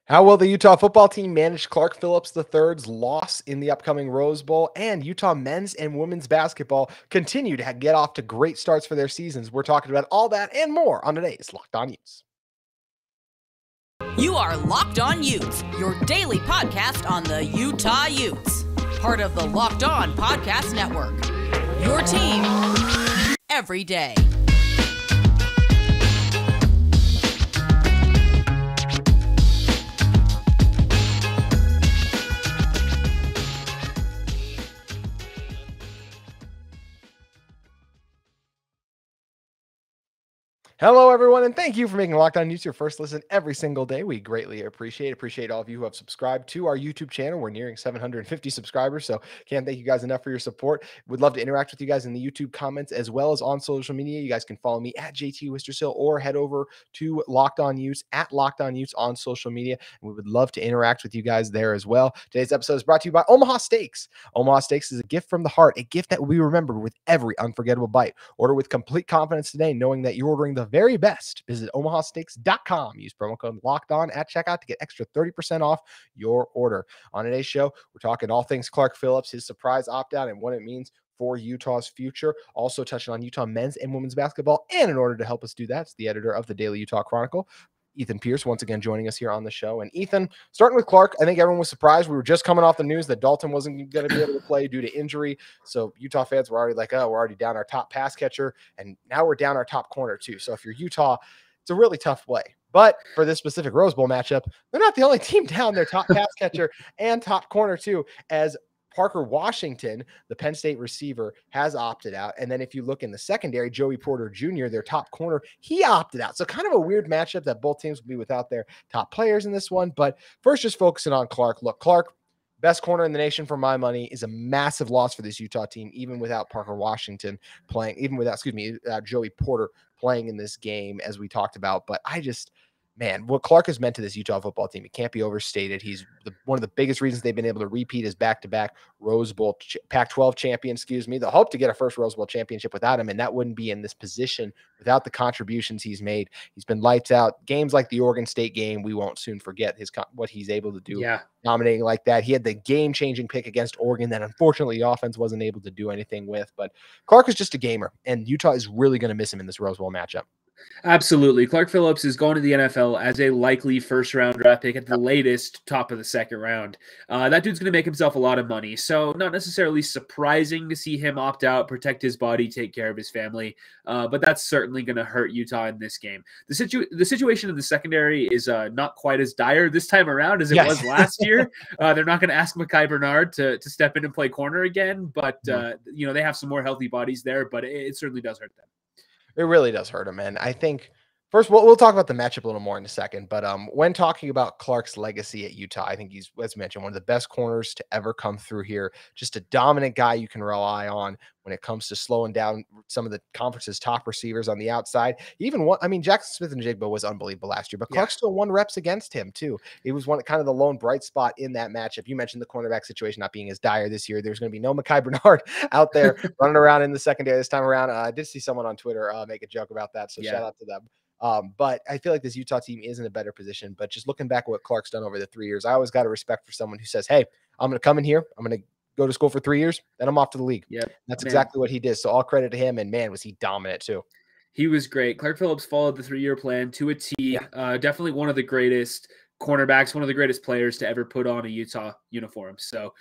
How will the Utah football team manage Clark Phillips III's loss in the upcoming Rose Bowl? And Utah men's and women's basketball continue to get off to great starts for their seasons. We're talking about all that and more on today's Locked On Utes. You are Locked On Utes, your daily podcast on the Utah Utes. Part of the Locked On Podcast Network. Your team every day. Hello, everyone, and thank you for making Locked On Utes your first listen every single day. We greatly appreciate all of you who have subscribed to our YouTube channel. We're nearing 750 subscribers, so can't thank you guys enough for your support. Would love to interact with you guys in the YouTube comments as well as on social media. You guys can follow me at JT Wistrcill or head over to Locked On Utes at Locked On Utes on social media, and we would love to interact with you guys there as well. Today's episode is brought to you by Omaha Steaks. Omaha Steaks is a gift from the heart, a gift that will be remembered with every unforgettable bite. Order with complete confidence today, knowing that you're ordering the very best. Visit omahasteaks.com. Use promo code Locked On at checkout to get extra 30% off your order. On today's show, we're talking all things Clark Phillips, his surprise opt-out, and what it means for Utah's future. Also touching on Utah men's and women's basketball. And in order to help us do that, it's the editor of the Daily Utah Chronicle, Ethan Pearce, once again joining us here on the show. And Ethan, starting with Clark, I think everyone was surprised. We were just coming off the news that Dalton wasn't going to be able to play due to injury. So Utah fans were already like, oh, we're already down our top pass catcher. And now we're down our top corner too. So if you're Utah, it's a really tough play. But for this specific Rose Bowl matchup, they're not the only team down their top pass catcher and top corner too, as Parker Washington, the Penn State receiver, has opted out. And then if you look in the secondary, Joey Porter Jr., their top corner, he opted out. So kind of a weird matchup that both teams will be without their top players in this one. But first, just focusing on Clark. Look, Clark, best corner in the nation for my money, is a massive loss for this Utah team, even without Parker Washington playing, even without, Joey Porter playing in this game, as we talked about. But man, what Clark has meant to this Utah football team, it can't be overstated. He's one of the biggest reasons they've been able to repeat his back-to-back Rose Bowl, Pac-12 champion, They'll hope to get a first Rose Bowl championship without him, and that wouldn't be in this position without the contributions he's made. He's been lights out. Games like the Oregon State game, we won't soon forget what he's able to do, dominating like that. He had the game-changing pick against Oregon that unfortunately the offense wasn't able to do anything with, but Clark is just a gamer, and Utah is really going to miss him in this Rose Bowl matchup. Absolutely. Clark Phillips is going to the NFL as a likely first-round draft pick at the latest, top of the second round. That dude's going to make himself a lot of money, so not necessarily surprising to see him opt out, protect his body, take care of his family, but that's certainly going to hurt Utah in this game. The situation in the secondary is not quite as dire this time around as it was last year. They're not going to ask Mekhi Bernard to step in and play corner again, but they have some more healthy bodies there, but it certainly does hurt them. It really does hurt him, and I think first we'll talk about the matchup a little more in a second. But when talking about Clark's legacy at Utah, I think he's, as mentioned, one of the best corners to ever come through here. Just a dominant guy you can rely on when it comes to slowing down some of the conference's top receivers on the outside. Jackson Smith-Njigba was unbelievable last year, but Clark still won reps against him too. He was kind of the lone bright spot in that matchup. You mentioned the cornerback situation not being as dire this year. There's going to be no Mekhi Bernard out there running around in the secondary this time around. I did see someone on Twitter make a joke about that, so shout out to them. But I feel like this Utah team is in a better position. But just looking back at what Clark's done over the 3 years, I always got a respect for someone who says, hey, I'm going to come in here, I'm going to go to school for 3 years, then I'm off to the league. That's exactly what he did. So all credit to him. And man, was he dominant too. He was great. Clark Phillips followed the 3-year plan to a T. Definitely one of the greatest cornerbacks, one of the greatest players to ever put on a Utah uniform. So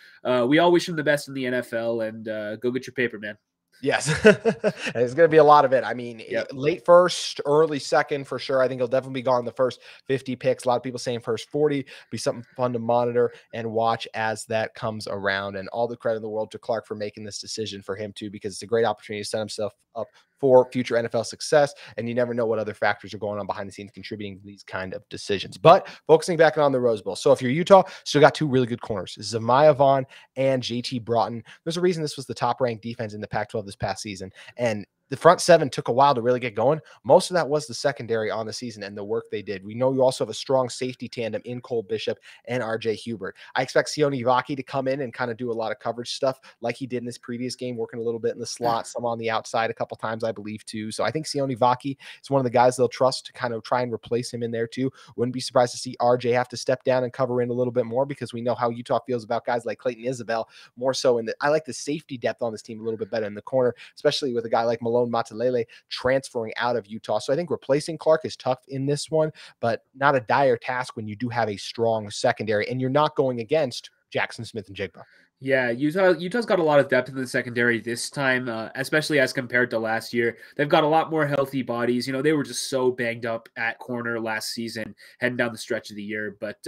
we all wish him the best in the NFL, and go get your paper, man. Yes. There's going to be a lot of it. I mean, late first, early second for sure. I think he'll definitely be gone the first 50 picks. A lot of people saying first 40. Be something fun to monitor and watch as that comes around. And all the credit in the world to Clark for making this decision for him too, because it's a great opportunity to set himself up for future NFL success. And you never know what other factors are going on behind the scenes contributing to these kind of decisions. But focusing back on the Rose Bowl. So if you're Utah, still got two really good corners. This is Amaya Vaughn and JT Broughton. There's a reason this was the top ranked defense in the Pac-12 this past season. And the front seven took a while to really get going. Most of that was the secondary on the season and the work they did. We know you also have a strong safety tandem in Cole Bishop and RJ Hubert. I expect Sione Vaki to come in and kind of do a lot of coverage stuff like he did in this previous game, working a little bit in the slot, some on the outside a couple times, I believe, too. So I think Sione Vaki is one of the guys they'll trust to kind of try and replace him in there, too. Wouldn't be surprised to see RJ have to step down and cover in a little bit more because we know how Utah feels about guys like Clayton Isabel, more so in the, I like the safety depth on this team a little bit better in the corner, especially with a guy like Malone Matalele transferring out of Utah. So I think replacing Clark is tough in this one, but not a dire task when you do have a strong secondary and you're not going against Jackson Smith and Jigba. Yeah, Utah's got a lot of depth in the secondary this time, especially as compared to last year. They've got a lot more healthy bodies. You know, they were just so banged up at corner last season, heading down the stretch of the year. But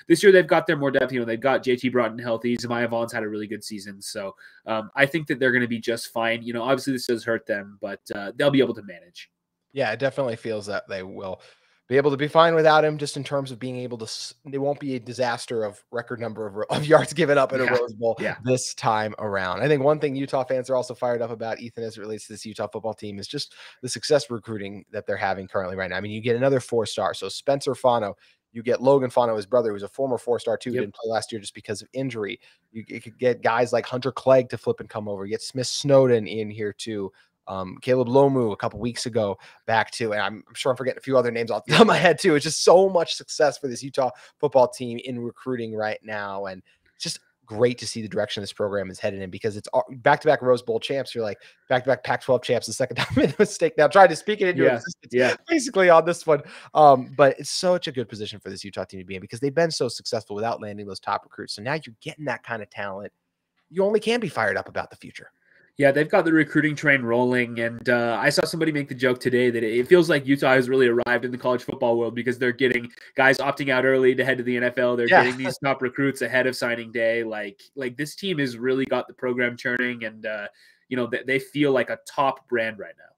this year they've got their more depth. You know, they've got JT Broughton healthy. Zamaya Vaughn's had a really good season. So I think that they're going to be just fine. You know, obviously this does hurt them, but they'll be able to manage. Yeah, it definitely feels that they will be able to be fine without him, just in terms of being able to, it won't be a disaster of record number of yards given up in a Rose Bowl this time around. I think one thing Utah fans are also fired up about, Ethan, as it relates to this Utah football team, is just the success recruiting that they're having currently right now. I mean, you get another 4-star. So Spencer Fano, you get Logan Fano, his brother, who's a former 4-star too, didn't play last year just because of injury. You could get guys like Hunter Clegg to flip and come over. You get Smith Snowden in here too. Caleb Lomu a couple weeks ago back to, and I'm sure I'm forgetting a few other names off the top of my head too. It's just so much success for this Utah football team in recruiting right now. And it's just great to see the direction this program is headed in, because it's back-to-back Rose Bowl champs. You're like back-to-back Pac-12 champs, the second time I made a mistake. Now trying to speak it into existence basically on this one. But it's such a good position for this Utah team to be in, because they've been so successful without landing those top recruits. So now you're getting that kind of talent. You only can be fired up about the future. Yeah, they've got the recruiting train rolling, and I saw somebody make the joke today that it feels like Utah has really arrived in the college football world, because they're getting guys opting out early to head to the NFL. They're getting these top recruits ahead of signing day. Like this team has really got the program churning, and you know, they feel like a top brand right now.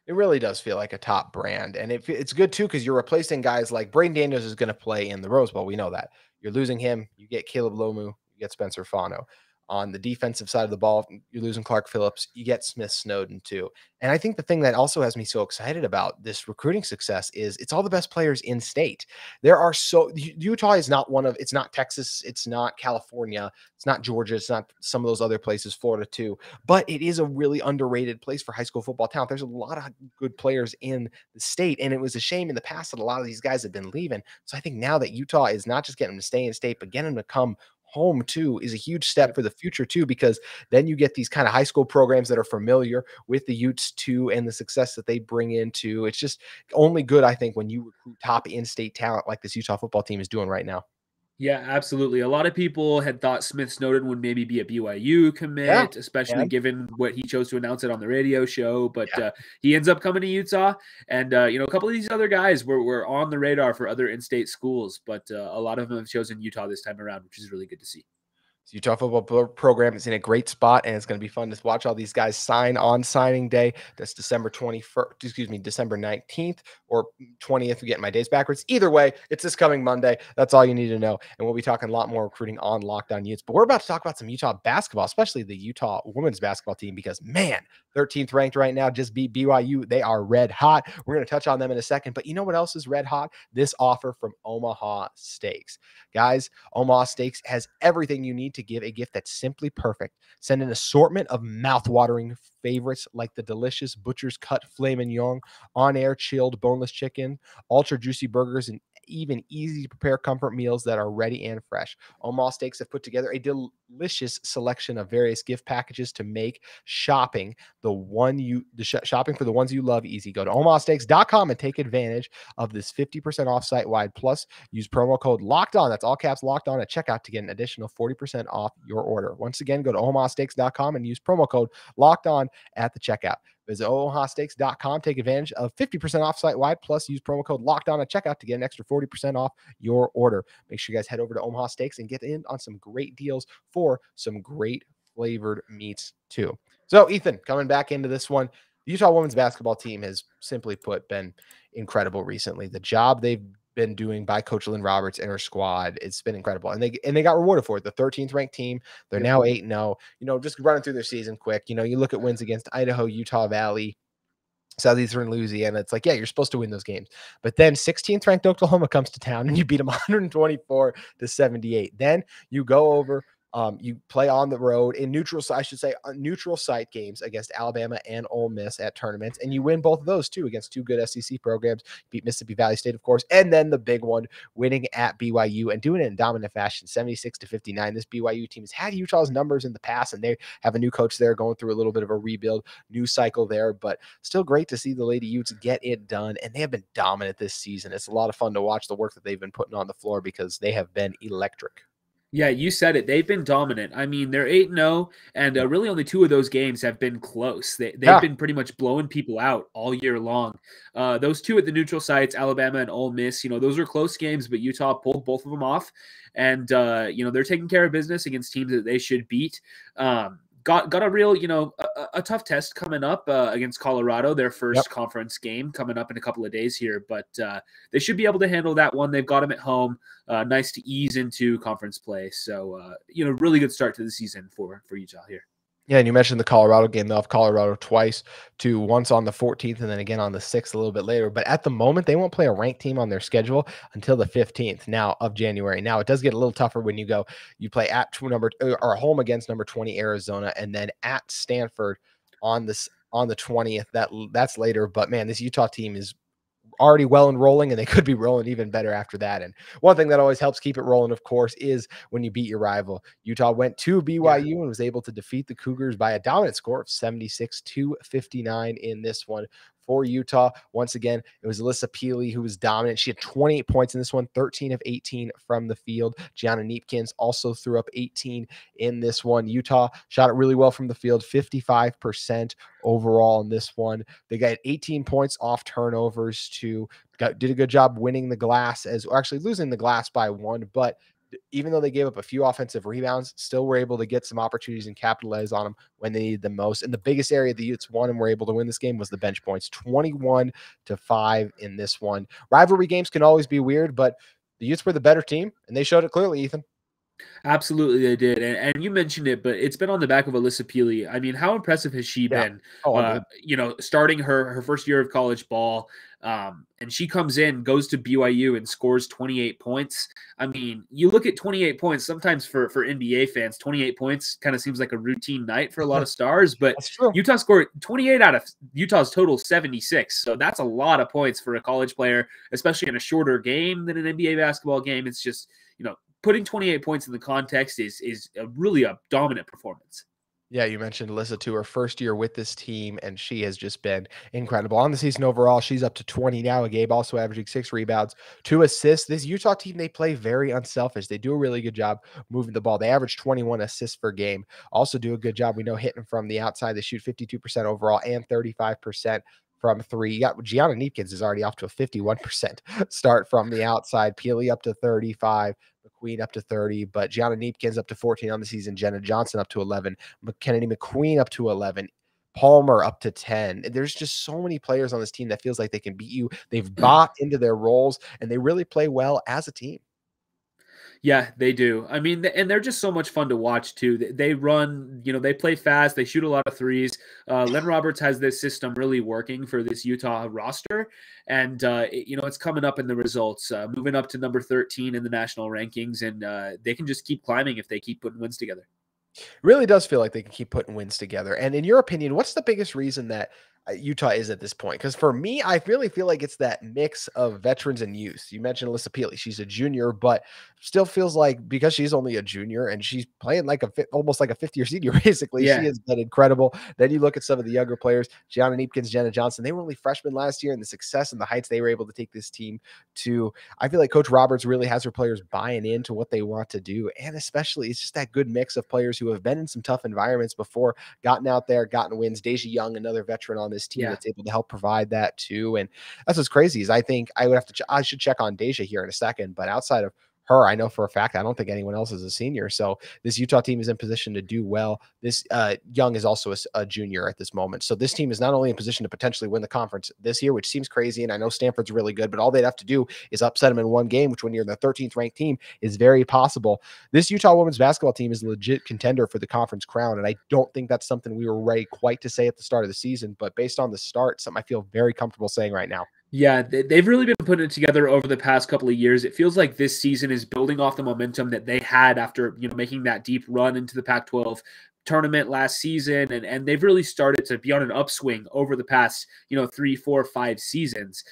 It really does feel like a top brand, and it's good too, because you're replacing guys like Braden Daniels is going to play in the Rose Bowl. We know that. You're losing him. You get Caleb Lomu. You get Spencer Fano. On the defensive side of the ball, you're losing Clark Phillips. You get Smith Snowden too. And I think the thing that also has me so excited about this recruiting success is it's all the best players in state. There are Utah is not one of, it's not Texas, it's not California, it's not Georgia, it's not some of those other places, Florida too, but it is a really underrated place for high school football talent. There's a lot of good players in the state, and it was a shame in the past that a lot of these guys have been leaving. So I think now that Utah is not just getting them to stay in state, but getting them to come home too is a huge step for the future too, because then you get these kind of high school programs that are familiar with the Utes too, and the success that they bring into. It's just only good, I think, when you recruit top in-state talent like this Utah football team is doing right now. Yeah, absolutely. A lot of people had thought Smith Snowden would maybe be a BYU commit, especially given what he chose to announce it on the radio show. But he ends up coming to Utah. And, you know, a couple of these other guys were on the radar for other in-state schools. But a lot of them have chosen Utah this time around, which is really good to see. Utah football program is in a great spot, and it's going to be fun to watch all these guys sign on signing day. That's December 19th or 20th. I'm getting my days backwards. Either way, it's this coming Monday. That's all you need to know. And we'll be talking a lot more recruiting on Locked On Utes. But we're about to talk about some Utah basketball, especially the Utah women's basketball team, because, man, 13th ranked right now, just beat BYU. They are red hot. We're going to touch on them in a second. But you know what else is red hot? This offer from Omaha Steaks. Guys, Omaha Steaks has everything you need to give a gift that's simply perfect. Send an assortment of mouth-watering favorites like the delicious Butcher's Cut Filet Mignon, on-air chilled boneless chicken, ultra juicy burgers, and even easy to prepare comfort meals that are ready and fresh. Omaha Steaks have put together a delicious selection of various gift packages to make shopping shopping for the ones you love easy. Go to omahasteaks.com and take advantage of this 50% off site-wide. Plus, use promo code Locked On. That's all caps Locked On at checkout to get an additional 40% off your order. Once again, go to omahasteaks.com and use promo code Locked On at the checkout. Visit omahasteaks.com, take advantage of 50% off site-wide, plus use promo code Locked On at checkout to get an extra 40% off your order. Make sure you guys head over to Omaha Steaks and get in on some great deals for some great flavored meats too. So, Ethan, coming back into this one, the Utah women's basketball team has, simply put, been incredible recently. The job they've been doing by Coach Lynn Roberts and her squad, it's been incredible, and they got rewarded for it. The 13th ranked team, they're now 8-0. You know, just running through their season quick. You know, you look at wins against Idaho, Utah Valley, Southeastern Louisiana. It's like, yeah, you're supposed to win those games. But then 16th ranked Oklahoma comes to town and you beat them 124-78. Then you go over, you play on the road in neutral site games against Alabama and Ole Miss at tournaments, and you win both of those too against two good SEC programs. Beat Mississippi Valley State, of course, and then the big one, winning at BYU and doing it in dominant fashion, 76-59. This BYU team has had Utah's numbers in the past, and they have a new coach there going through a little bit of a rebuild, new cycle there, but still great to see the Lady Utes get it done, and they have been dominant this season. It's a lot of fun to watch the work that they've been putting on the floor because they have been electric. Yeah, you said it. They've been dominant. I mean, they're 8-0, and really only 2 of those games have been close. They've been pretty much blowing people out all year long. Those 2 at the neutral sites, Alabama and Ole Miss, those are close games, but Utah pulled both of them off. And, they're taking care of business against teams that they should beat. Got a real, a tough test coming up against Colorado, their first conference game coming up in a couple of days here, but they should be able to handle that one. They've got them at home. Nice to ease into conference play. So, really good start to the season for Utah here. Yeah, and you mentioned the Colorado game. They'll have Colorado twice, once on the 14th and then again on the 6th a little bit later. But at the moment, they won't play a ranked team on their schedule until the 15th of January. Now, it does get a little tougher when you play at home against number 20 Arizona, and then at Stanford on the 20th. That's later. But man, this Utah team is already well and rolling, and they could be rolling even better after that. And one thing that always helps keep it rolling, of course, is when you beat your rival. Utah went to BYU and was able to defeat the Cougars by a dominant score of 76-59 in this one. For Utah, once again, it was Alyssa Peely who was dominant. She had 28 points in this one, 13 of 18 from the field. Gianna Neepkins also threw up 18 in this one. Utah shot it really well from the field, 55% overall in this one. They got 18 points off turnovers did a good job winning the glass, actually losing the glass by 1, but even though they gave up a few offensive rebounds, still were able to get some opportunities and capitalize on them when they needed them most. And the biggest area the Utes won and were able to win this game was the bench points, 21-5 in this one. Rivalry games can always be weird, but the Utes were the better team, and they showed it clearly, Ethan. Absolutely, they did. And you mentioned it, but it's been on the back of Alyssa Peely. I mean, how impressive has she been? Starting her first year of college ball, and she comes in, goes to BYU and scores 28 points. I mean, you look at 28 points, sometimes for NBA fans, 28 points kind of seems like a routine night for a lot of stars, but Utah scored 28 out of Utah's total 76. So that's a lot of points for a college player, especially in a shorter game than an NBA basketball game. It's just, putting 28 points in the context is really a dominant performance. Yeah, you mentioned Alyssa too, her first year with this team, and she has just been incredible. On the season overall, she's up to 20 now. Gabe also averaging 6 rebounds, 2 assists. This Utah team, they play very unselfish. They do a really good job moving the ball. They average 21 assists per game. Also do a good job, we know, hitting from the outside. They shoot 52% overall and 35% from 3. You got Gianna Neepkins is already off to a 51% start from the outside. Peely up to 35. McQueen up to 30, but Gianna Neepkins up to 14 on the season. Jenna Johnson up to 11. Kennedy McQueen up to 11. Palmer up to 10. There's just so many players on this team that feels like they can beat you. They've bought into their roles, and they really play well as a team. Yeah, they do. I mean, and they're just so much fun to watch too. They run, they play fast. They shoot a lot of threes. Len Roberts has this system really working for this Utah roster. And, it's coming up in the results, moving up to number 13 in the national rankings. And they can just keep climbing if they keep putting wins together. Really does feel like they can keep putting wins together. And in your opinion, what's the biggest reason that Utah is at this point? Because for me, I really feel like it's that mix of veterans and youth. You mentioned Alyssa Peely. She's a junior, but still feels like, because she's only a junior and she's playing like almost like a fifth-year senior, basically, she has been incredible. Then you look at some of the younger players, Gianna Neepkins, Jenna Johnson. They were only freshmen last year, and the success and the heights they were able to take this team to. I feel like Coach Roberts really has her players buying into what they want to do. And especially, it's just that good mix of players who have been in some tough environments before, gotten out there, gotten wins. Deja Young, another veteran on this team that's able to help provide that too. And that's what's crazy is I think I should check on Deja here in a second, but outside of her. I know for a fact, I don't think anyone else is a senior. So this Utah team is in position to do well. This Young is also a junior at this moment. So this team is not only in position to potentially win the conference this year, which seems crazy. And I know Stanford's really good, but all they'd have to do is upset them in one game, which when you're the 13th ranked team is very possible. This Utah women's basketball team is a legit contender for the conference crown. And I don't think that's something we were ready quite to say at the start of the season, but based on the start, something I feel very comfortable saying right now. Yeah, they've really been putting it together over the past couple of years. It feels like this season is building off the momentum that they had after, making that deep run into the Pac-12 tournament last season, and they've really started to be on an upswing over the past 3, 4, 5 seasons.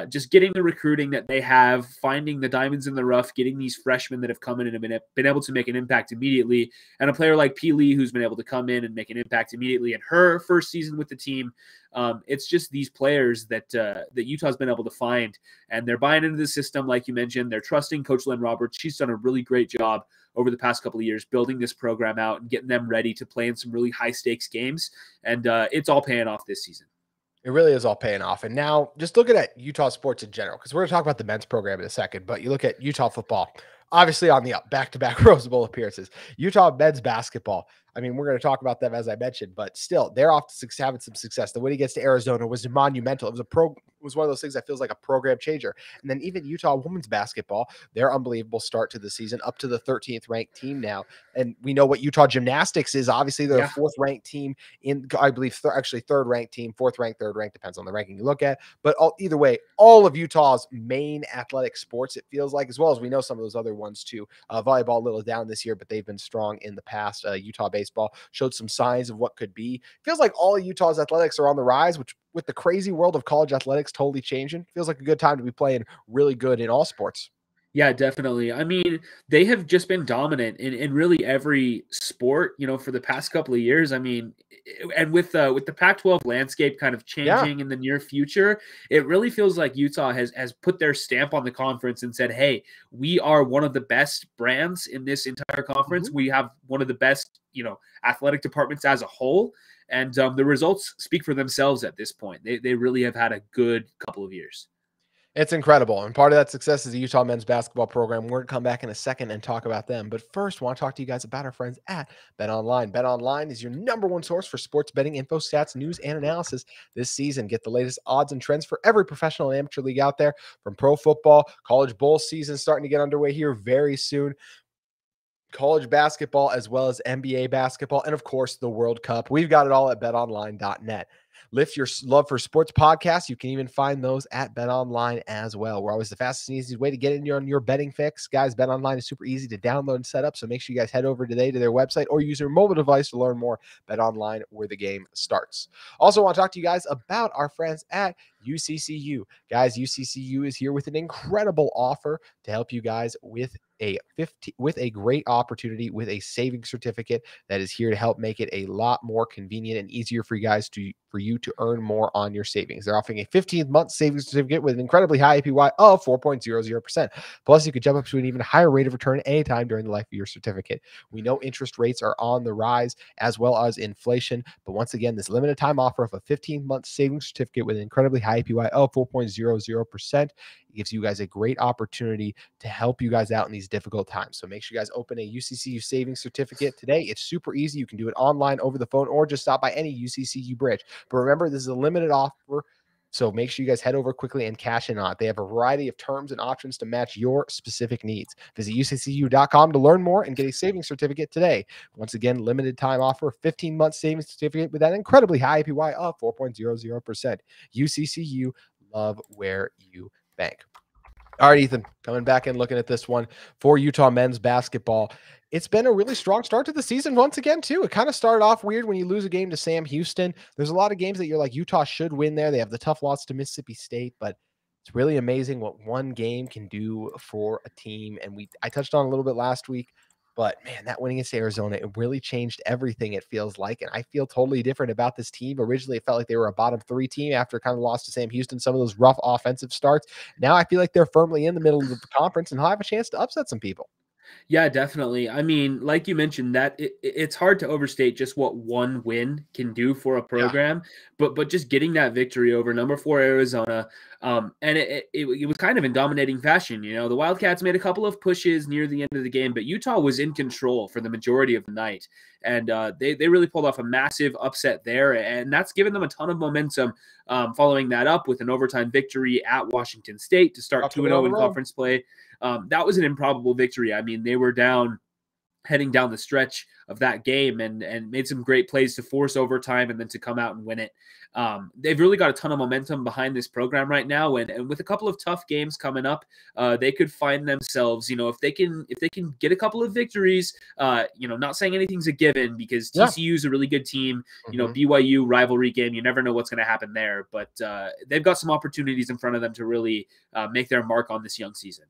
Just getting the recruiting that they have, finding the diamonds in the rough, getting these freshmen that have come in and have been able to make an impact immediately, and a player like P. Lee who's been able to come in and make an impact immediately in her first season with the team. It's just these players that Utah's been able to find, and they're buying into the system, like you mentioned. They're trusting Coach Lynn Roberts. She's done a really great job over the past couple of years building this program out and getting them ready to play in some really high-stakes games, and it's all paying off this season. It really is all paying off. And now just looking at Utah sports in general, because we're going to talk about the men's program in a second, but you look at Utah football, obviously on the up, back-to-back Rose Bowl appearances. Utah men's basketball, I mean, we're going to talk about them as I mentioned, but still, they're off to having some success. The win against Arizona was monumental. It was one of those things that feels like a program changer. And then even Utah women's basketball, their unbelievable start to the season, up to the 13th ranked team now. And we know what Utah gymnastics is. Obviously, they're a 4th ranked team in, I believe, actually 3rd ranked team, 4th ranked, 3rd ranked, depends on the ranking you look at. But either way, all of Utah's main athletic sports, it feels like, as well as we know some of those other ones too. Volleyball a little down this year, but they've been strong in the past. Utah baseball showed some signs of what could be. Feels like all of Utah's athletics are on the rise, which with the crazy world of college athletics totally changing, feels like a good time to be playing really good in all sports. Yeah, definitely. I mean, they have just been dominant in really every sport, for the past couple of years. I mean, and with the Pac-12 landscape kind of changing in the near future, it really feels like Utah has put their stamp on the conference and said, hey, we are one of the best brands in this entire conference. We have one of the best, athletic departments as a whole. And the results speak for themselves at this point. They really have had a good couple of years. It's incredible. And part of that success is the Utah men's basketball program. We're going to come back in a second and talk about them. But first, I want to talk to you guys about our friends at BetOnline. BetOnline is your #1 source for sports betting info, stats, news, and analysis this season. Get the latest odds and trends for every professional and amateur league out there, from pro football, college bowl season starting to get underway here very soon, college basketball, as well as NBA basketball, and of course, the World Cup. We've got it all at betonline.net. Lift your love for sports podcasts. You can even find those at BetOnline as well. We're always the fastest and easiest way to get in on your betting fix. Guys, BetOnline is super easy to download and set up, so make sure you guys head over today to their website or use your mobile device to learn more. BetOnline, where the game starts. Also want to talk to you guys about our friends at UCCU. Guys, UCCU is here with an incredible offer to help you guys with a great opportunity with a savings certificate that is here to help make it a lot more convenient and easier for you guys for you to earn more on your savings. They're offering a 15-month savings certificate with an incredibly high APY of 4.00%. Plus, you could jump up to an even higher rate of return anytime during the life of your certificate. We know interest rates are on the rise as well as inflation, but once again, this limited time offer of a 15-month savings certificate with an incredibly high APY of 4.00% gives you guys a great opportunity to help you guys out in these difficult times. So make sure you guys open a UCCU savings certificate today. It's super easy. You can do it online, over the phone, or just stop by any UCCU branch. But remember, this is a limited offer, so make sure you guys head over quickly and cash in on it. They have a variety of terms and options to match your specific needs. Visit UCCU.com to learn more and get a savings certificate today. Once again, limited time offer, 15-month savings certificate with that incredibly high APY of 4.00%. UCCU, love where you bank. All right, Ethan, coming back and looking at this one for Utah men's basketball. It's been a really strong start to the season once again, too. It kind of started off weird when you lose a game to Sam Houston. There's a lot of games that you're like, Utah should win there. They have the tough loss to Mississippi State, but it's really amazing what one game can do for a team. And I touched on a little bit last week, but man, that win against Arizona, it really changed everything, it feels like. And I feel totally different about this team. Originally, it felt like they were a bottom 3 team after kind of lost to Sam Houston, some of those rough offensive starts. Now I feel like they're firmly in the middle of the conference and have a chance to upset some people. Yeah, definitely. I mean, like you mentioned, that it's hard to overstate just what one win can do for a Yeah. program, but just getting that victory over number 4 Arizona, and it was kind of in dominating fashion. You know, the Wildcats made a couple of pushes near the end of the game, but Utah was in control for the majority of the night, and they really pulled off a massive upset there, and that's given them a ton of momentum. Following that up with an overtime victory at Washington State to start Up to 2-0 on the in road. conference play. That was an improbable victory. I mean, they were down heading down the stretch of that game and made some great plays to force overtime and then to come out and win it. They've really got a ton of momentum behind this program right now, and with a couple of tough games coming up, they could find themselves, you know, if they can get a couple of victories, you know, not saying anything's a given because Yeah. TCU is a really good team. You know, Mhm. BYU rivalry game, you never know what's going to happen there, but they've got some opportunities in front of them to really make their mark on this young season.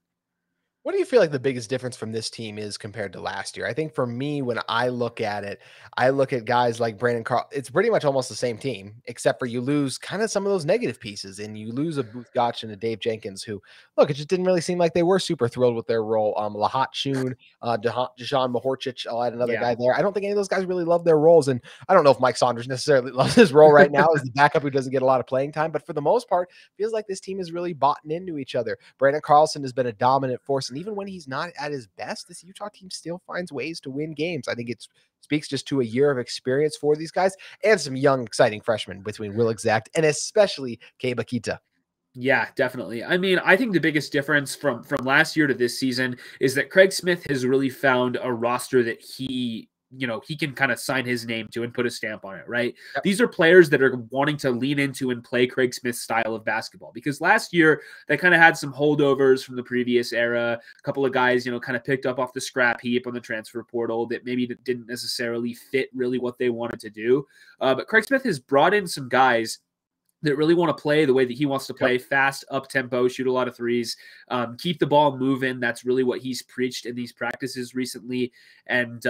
What do you feel like the biggest difference from this team is compared to last year? I think for me, when I look at it, I look at guys like Brandon Carl. It's pretty much almost the same team, except for you lose kind of some of those negative pieces, and you lose a Booth Gotch and a Dave Jenkins, who look, it just didn't really seem like they were super thrilled with their role. Lahat Shun, Deshaun Mahorchich, I'll add another Yeah. guy there. I don't think any of those guys really love their roles, and I don't know if Mike Saunders necessarily loves his role right now as the backup who doesn't get a lot of playing time, but for the most part, feels like this team is really bought into each other. Brandon Carlson has been a dominant force, and even when he's not at his best, this Utah team still finds ways to win games. I think it speaks just to a year of experience for these guys and some young, exciting freshmen between Will Exact and especially Kei Bakita. Yeah, definitely. I mean, I think the biggest difference from last year to this season is that Craig Smith has really found a roster that he can kind of sign his name to and put a stamp on it, right? Yep. These are players that are wanting to lean into and play Craig Smith's style of basketball, because last year they kind of had some holdovers from the previous era. A couple of guys, kind of picked up off the scrap heap on the transfer portal that maybe didn't necessarily fit really what they wanted to do. But Craig Smith has brought in some guys that really want to play the way that he wants to play, Yep. fast, up-tempo, shoot a lot of threes, keep the ball moving. That's really what he's preached in these practices recently. And,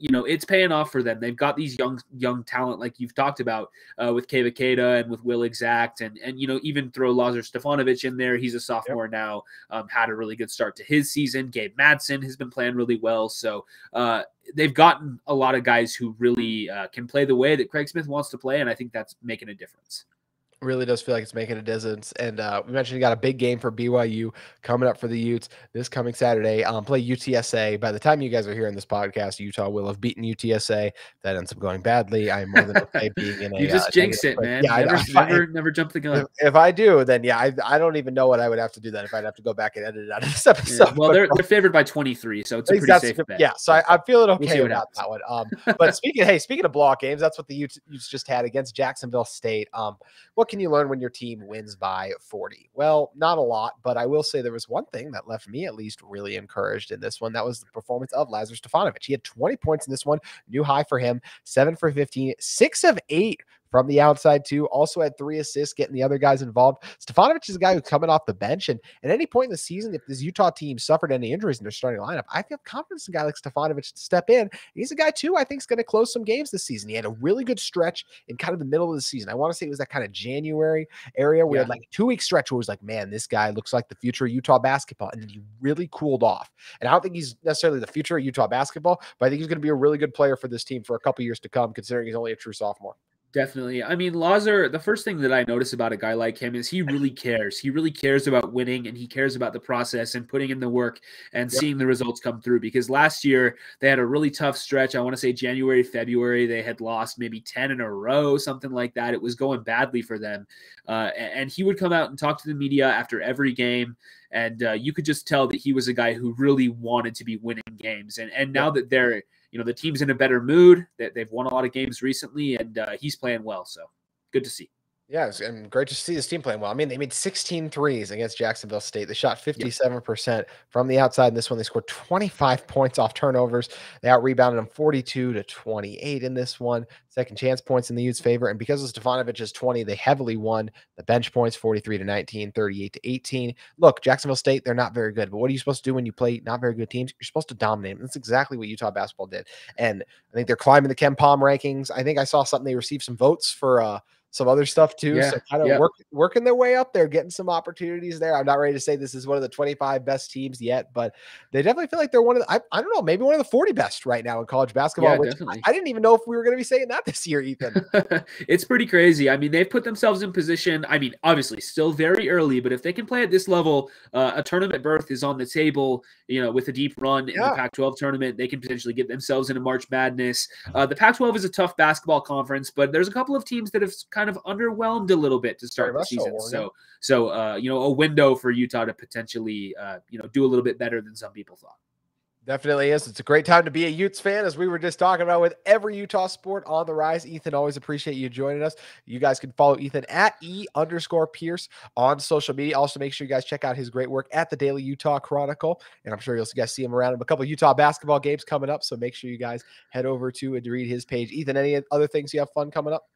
it's paying off for them. They've got these young talent like you've talked about with Kei Bakita and with Will Exact, and even throw Lazar Stefanovic in there. He's a sophomore now, had a really good start to his season. Gabe Madsen has been playing really well. So they've gotten a lot of guys who really can play the way that Craig Smith wants to play, and I think that's making a difference. Really does feel like it's making a difference. And we mentioned you got a big game for BYU coming up for the Utes this coming Saturday. Play UTSA. By the time you guys are hearing this podcast, Utah will have beaten UTSA. If that ends up going badly, I'm more than okay being in a You just jinx negative it, place. man. Yeah, Never jump the gun. if I do, then yeah, I don't even know what I would have to do then if I'd have to go back and edit it out of this Yeah. episode. Well, But they're favored by 23, so it's a pretty safe bet. yeah, so I'm feeling We'll okay see what about happens. that one. But speaking of blowout games, that's what the Utes just had against Jacksonville State. What can you learn when your team wins by 40? Well, not a lot, but I will say there was one thing that left me at least really encouraged in this one. That was the performance of Lazar Stefanovic. He had 20 points in this one, new high for him, 7 for 15, 6 of 8 from the outside too. Also had 3 assists, getting the other guys involved. Stefanovic is a guy who's coming off the bench, and at any point in the season, if this Utah team suffered any injuries in their starting lineup, I feel confidence in a guy like Stefanovic to step in. He's a guy too I think is going to close some games this season. He had a really good stretch in kind of the middle of the season. I want to say it was that kind of January area where he had like a 2-week stretch where it was like, man, this guy looks like the future of Utah basketball, and then he really cooled off. And I don't think he's necessarily the future of Utah basketball, but I think he's going to be a really good player for this team for a couple years to come, considering he's only a true sophomore. Definitely. I mean, Lazar, the first thing that I notice about a guy like him is he really cares. He really cares about winning, and he cares about the process and putting in the work and seeing the results come through. Because last year they had a really tough stretch. I want to say January, February, they had lost maybe 10 in a row, something like that. It was going badly for them. And he would come out and talk to the media after every game. And you could just tell that he was a guy who really wanted to be winning games. And now that they're, the team's in a better mood, that they've won a lot of games recently, and he's playing well. So good to see. Yeah, and great to see this team playing well. I mean, they made 16 threes against Jacksonville State. They shot 57% from the outside in this one. They scored 25 points off turnovers. They out-rebounded them 42-28 in this one. Second chance points in the Utes' favor. And because of Stefanovic's 20, they heavily won the bench points, 43-19, 38-18. Look, Jacksonville State, they're not very good. But what are you supposed to do when you play not very good teams? You're supposed to dominate them. That's exactly what Utah basketball did. And I think they're climbing the KenPom rankings. I think I saw something. They received some votes for some other stuff too. Yeah, So kind of working their way up there, getting some opportunities there. I'm not ready to say this is one of the 25 best teams yet, but they definitely feel like they're one of the, I don't know, maybe one of the 40 best right now in college basketball, Yeah, which definitely. I didn't even know if we were going to be saying that this year, Ethan. It's pretty crazy. I mean, they've put themselves in position. I mean, obviously still very early, but if they can play at this level, a tournament berth is on the table, with a deep run in the Pac-12 tournament. They can potentially get themselves into March Madness. The Pac-12 is a tough basketball conference, but there's a couple of teams that have kind of underwhelmed a little bit to start the season. So, a window for Utah to potentially, do a little bit better than some people thought. Definitely is. It's a great time to be a Utes fan, as we were just talking about, with every Utah sport on the rise. Ethan, always appreciate you joining us. You guys can follow Ethan at @E_Pearce on social media. Also, make sure you guys check out his great work at the Daily Utah Chronicle. And I'm sure you'll guys see him around in a couple of Utah basketball games coming up. So make sure you guys head over to and read his page. Ethan, any other things you have fun coming up?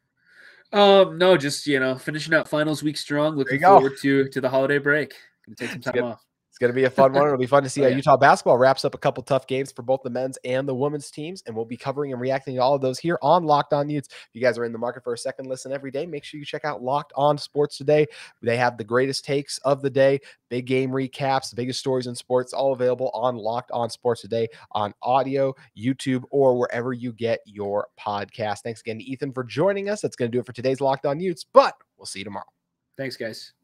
No, just, finishing out finals week strong. Looking forward to the holiday break. Gonna take some time off. It's going to be a fun one. It'll be fun to see how Utah basketball wraps up a couple tough games for both the men's and the women's teams. And we'll be covering and reacting to all of those here on Locked On Utes. If you guys are in the market for a second listen every day, make sure you check out Locked On Sports Today. They have the greatest takes of the day, big game recaps, the biggest stories in sports, all available on Locked On Sports Today on audio, YouTube, or wherever you get your podcast. Thanks again to Ethan for joining us. That's going to do it for today's Locked On Utes, but we'll see you tomorrow. Thanks, guys.